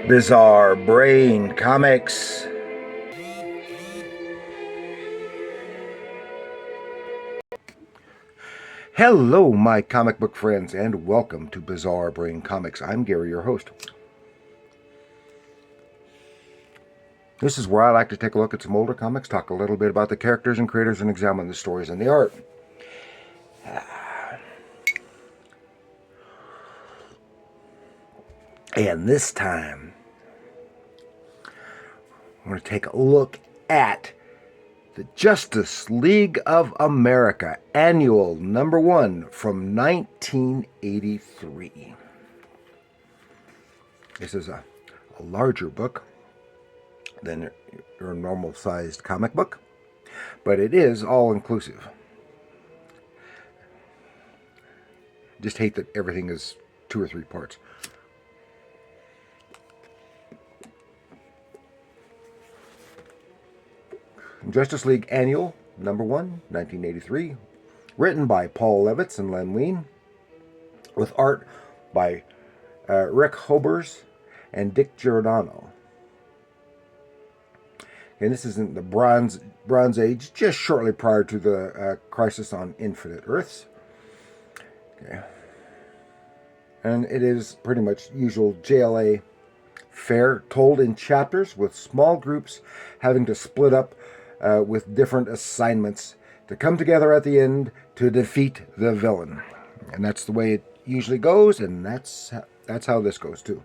Bizarre Brain Comics. Hello, my comic book friends, and welcome to Bizarre Brain Comics. I'm Gary, your host. This is where I like to take a look at some older comics, talk a little bit about the characters and creators, and examine the stories and the art. And this time, I'm going to take a look at the Justice League of America Annual #1 from 1983. This is a larger book than your normal-sized comic book, but it is all-inclusive. Just hate that everything is 2 or 3 parts. Justice League Annual #1, 1983, written by Paul Levitz and Len Wein, with art by Rick Hobers and Dick Giordano. And this is in the Bronze Age, just shortly prior to the Crisis on Infinite Earths. Okay. And it is pretty much usual JLA fare, told in chapters, with small groups having to split up with different assignments to come together at the end to defeat the villain. And that's the way it usually goes, and that's how this goes too.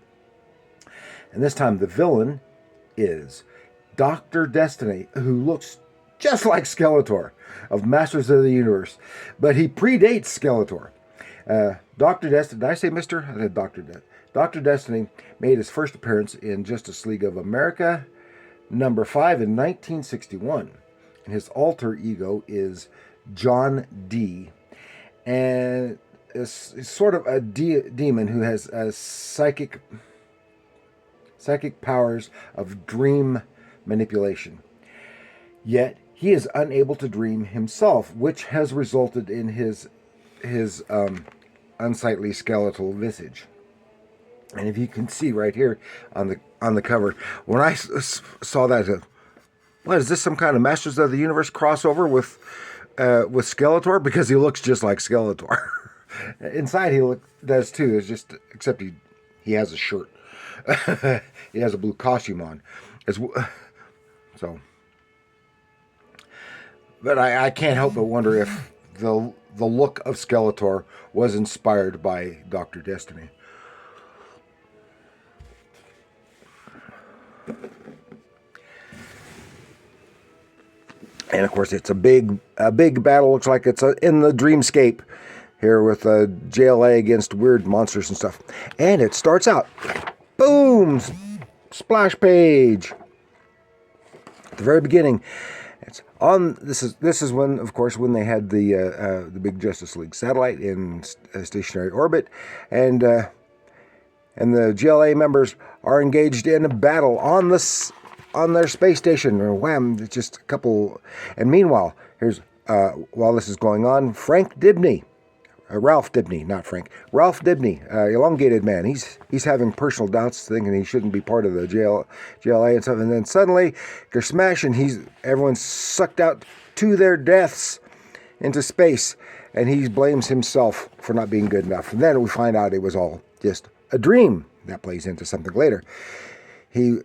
And this time the villain is Dr. Destiny, who looks just like Skeletor of Masters of the Universe, but he predates Skeletor. Dr. Destiny, did I say Mr.? I said Dr. Destiny. Dr. Destiny made his first appearance in Justice League of America #5 in 1961. And his alter ego is John D. And is sort of a demon who has psychic powers of dream manipulation. Yet he is unable to dream himself, which has resulted in his unsightly skeletal visage. And if you can see right here on the cover, when I saw that, what is this, some kind of Masters of the Universe crossover with Skeletor? Because he looks just like Skeletor. Inside he does too. It's just, except he has a shirt. He has a blue costume on. So, but I can't help but wonder if the look of Skeletor was inspired by Dr. Destiny. And of course, it's a big battle. Looks like it's in the dreamscape here with JLA against weird monsters and stuff. And it starts out, boom, splash page. At the very beginning, it's on. This is when, of course, when they had the big Justice League satellite in stationary orbit, and the JLA members are engaged in a battle on their space station. Or wham! It's just a couple. And meanwhile, here's while this is going on, Ralph Dibny, not Frank. Ralph Dibny, elongated man. He's having personal doubts, thinking he shouldn't be part of the JLA and stuff. And then suddenly, they're smashed, and everyone's sucked out to their deaths into space, and he blames himself for not being good enough. And then we find out it was all just a dream. That plays into something later. He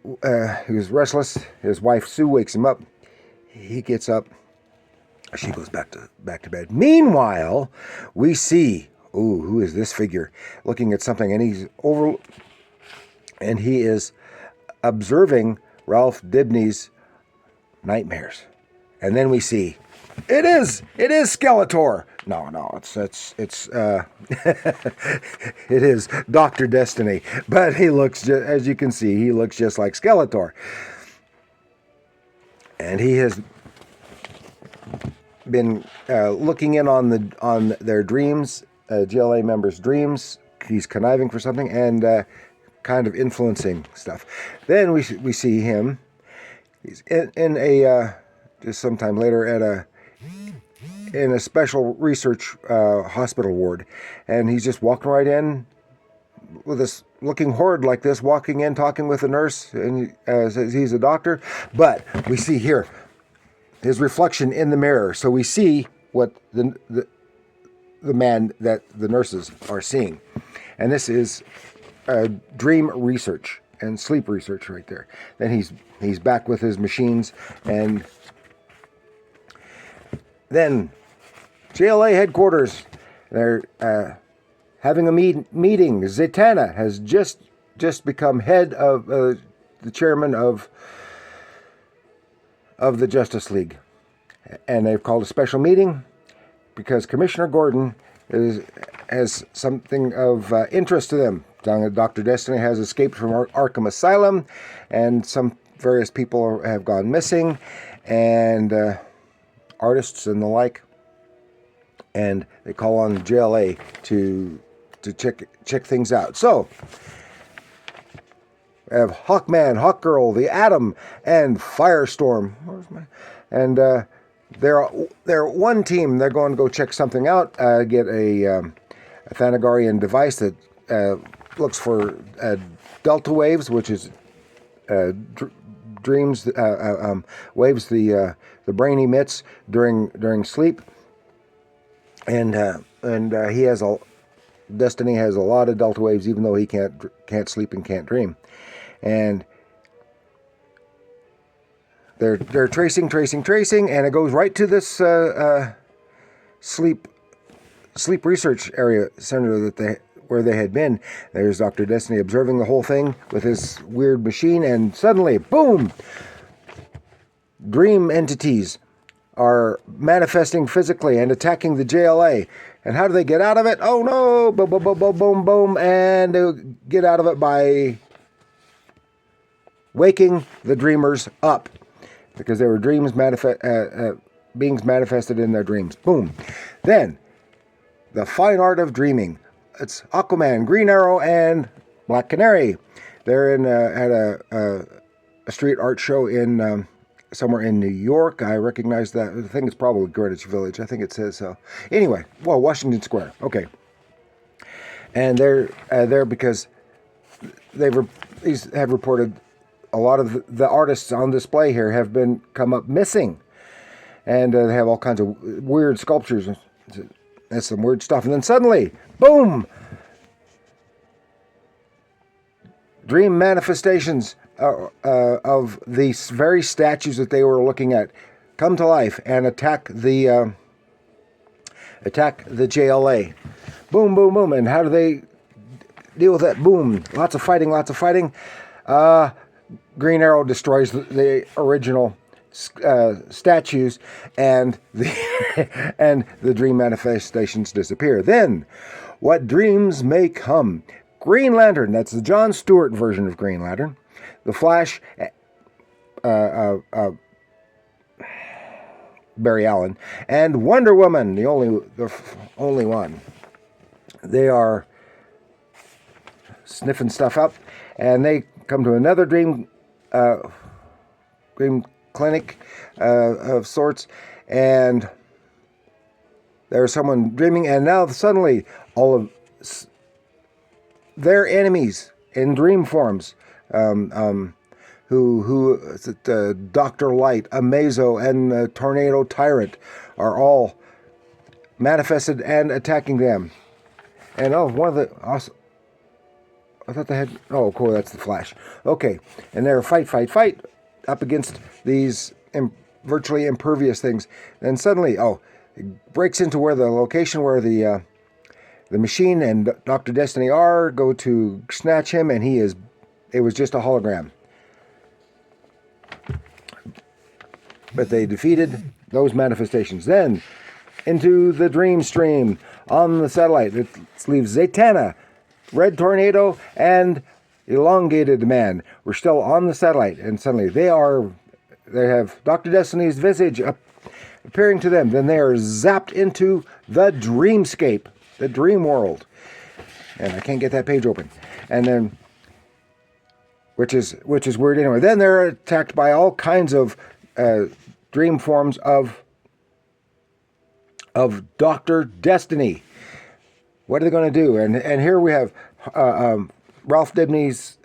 was restless. His wife Sue wakes him up. He gets up. She goes back to bed. Meanwhile, we see, who is this figure? Looking at something, and he is observing Ralph Dibny's nightmares. And then we see, it is Skeletor. No, it's it is Dr. Destiny. But he looks, as you can see, he looks just like Skeletor. And he has been looking in on their dreams, JLA members' dreams. He's conniving for something and kind of influencing stuff. Then we see him. He's in a just sometime later in a special research hospital ward, and he's just walking right in, with this looking horde like this, walking in, talking with a nurse, and says he's a doctor. But we see here his reflection in the mirror, so we see what the man that the nurses are seeing, and this is dream research and sleep research right there. Then he's back with his machines, and then JLA headquarters. They're having a meeting. Zatanna has just become head of the chairman of the Justice League, and they've called a special meeting because Commissioner Gordon has something of interest to them. Dr. Destiny has escaped from Arkham Asylum, and some various people have gone missing, and artists and the like. And they call on JLA to check things out. So we have Hawkman, Hawkgirl, the Atom, and Firestorm. And they're one team. They're going to go check something out. Get a Thanagarian device that looks for delta waves, which is dreams waves the brain emits during sleep. And he has Destiny has a lot of delta waves, even though he can't sleep and can't dream. And they're tracing, and it goes right to this sleep research area center where they had been. There's Dr. Destiny observing the whole thing with his weird machine, and suddenly, boom! Dream entities are manifesting physically and attacking the JLA. And how do they get out of it? Oh no! Boom, boom, boom, boom, boom, boom. And they get out of it by waking the dreamers up, because they were beings manifested in their dreams. Boom. Then, the fine art of dreaming. It's Aquaman, Green Arrow, and Black Canary. They're at a street art show in somewhere in New York. I recognize that. I think it's probably Greenwich Village. I think it says so. Anyway, well, Washington Square. Okay. And they're there because these have reported a lot of the artists on display here have come up missing. And they have all kinds of weird sculptures. That's some weird stuff. And then suddenly, boom! Dream manifestations of these very statues that they were looking at come to life and attack the JLA. Boom, boom, boom. And how do they deal with that? Boom. Lots of fighting. Green Arrow destroys the original statues, and the dream manifestations disappear. Then, what dreams may come? Green Lantern, that's the John Stewart version of Green Lantern. The Flash, Barry Allen, and Wonder Woman, the only one. They are sniffing stuff up, and they come to another dream clinic of sorts, and there's someone dreaming, and now suddenly all of their enemies in dream forms, who Dr. Light, Amazo, and Tornado Tyrant are all manifested and attacking them. And one of the awesome, I thought they had, oh cool, that's the Flash. Okay, and they're fight up against these virtually impervious things. Then suddenly, it breaks into where the location where the machine and Dr. Destiny go to snatch him, and it was just a hologram. But they defeated those manifestations. Then, into the dream stream on the satellite. It leaves Zatanna, Red Tornado, and Elongated Man. We're still on the satellite, and suddenly they have Dr. Destiny's visage appearing to them. Then they are zapped into the dreamscape, the dream world. And I can't get that page open. And then, which is weird anyway. Then they're attacked by all kinds of dream forms of Dr. Destiny. What are they going to do? And here we have Ralph Dibny's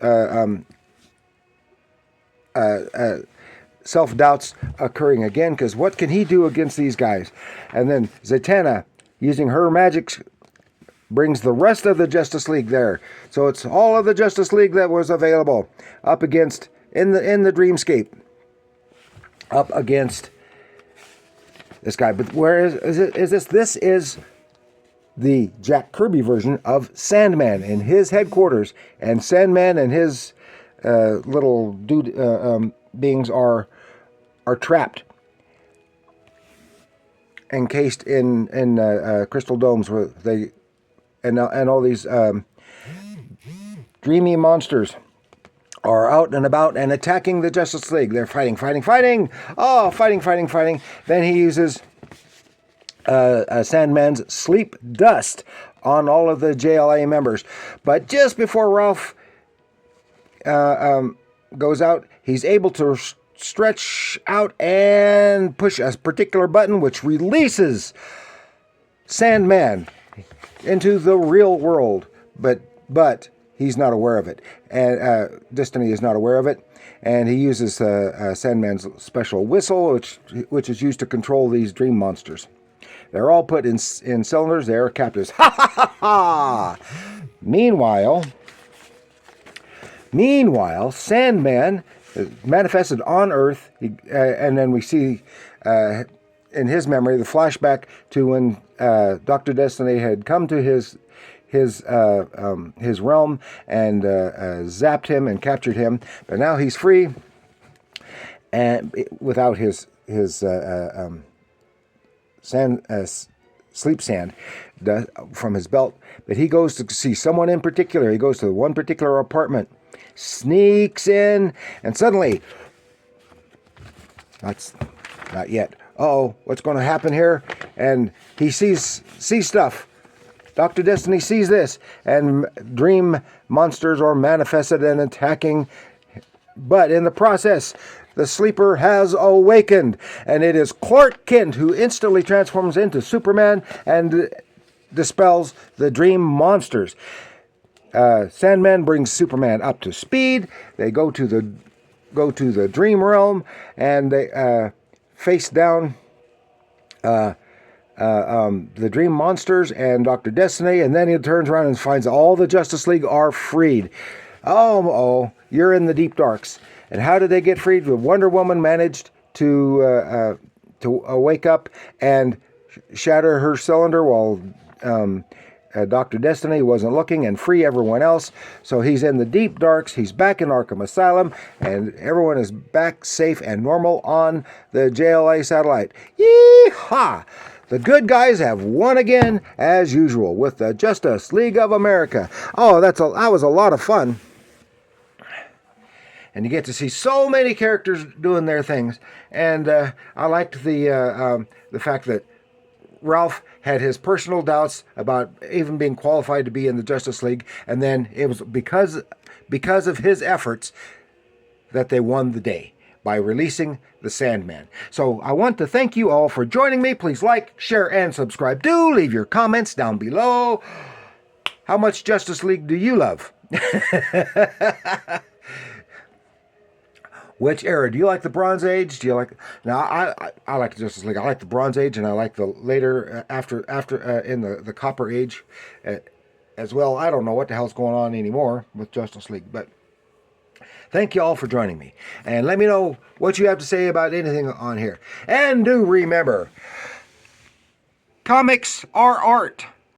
self-doubts occurring again, because what can he do against these guys? And then Zatanna, using her magic, brings the rest of the Justice League there. So it's all of the Justice League that was available up against, in the dreamscape, up against this guy. But where is this? This is the Jack Kirby version of Sandman in his headquarters. And Sandman and his little dude beings are trapped, encased in crystal domes, where they and all these dreamy monsters are out and about and attacking the Justice League. They're fighting. Oh, fighting. Then he uses Sandman's sleep dust on all of the JLA members. But just before Ralph goes out, he's able to stretch out and push a particular button, which releases Sandman into the real world. But he's not aware of it, and Destiny is not aware of it. And he uses Sandman's special whistle, which is used to control these dream monsters. They're all put in cylinders. They're captives. Ha ha ha ha! Meanwhile, Sandman manifested on Earth, and then we see in his memory the flashback to when Dr. Destiny had come to his realm and zapped him and captured him, but now he's free and without his sleep sand from his belt. But he goes to see someone in particular. He goes to one particular apartment, sneaks in, and suddenly, that's not yet. Uh-oh, what's going to happen here? And he sees stuff. Dr. Destiny sees this, and dream monsters are manifested and attacking. But in the process, the sleeper has awakened, and it is Clark Kent who instantly transforms into Superman and dispels the dream monsters. Sandman brings Superman up to speed. They go to the dream realm, and they face down the dream monsters and Dr. Destiny, and then he turns around and finds all the Justice League are freed. Oh, you're in the deep darks. And how did they get freed? Wonder Woman managed to wake up and shatter her cylinder while Dr. Destiny wasn't looking, and free everyone else. So he's in the deep darks. He's back in Arkham Asylum, and everyone is back safe and normal on the JLA satellite. Yee-haw! The good guys have won again, as usual, with the Justice League of America. Oh, that was a lot of fun. And you get to see so many characters doing their things. And I liked the fact that Ralph had his personal doubts about even being qualified to be in the Justice League, and then it was because of his efforts that they won the day by releasing the Sandman. So I want to thank you all for joining me. Please like, share, and subscribe. Do leave your comments down below. How much Justice League do you love? Which era? Do you like the Bronze Age? Do you like... Now, I like the Justice League. I like the Bronze Age, and I like the later, after in the Copper Age as well. I don't know what the hell's going on anymore with Justice League, but thank you all for joining me. And let me know what you have to say about anything on here. And do remember, comics are art.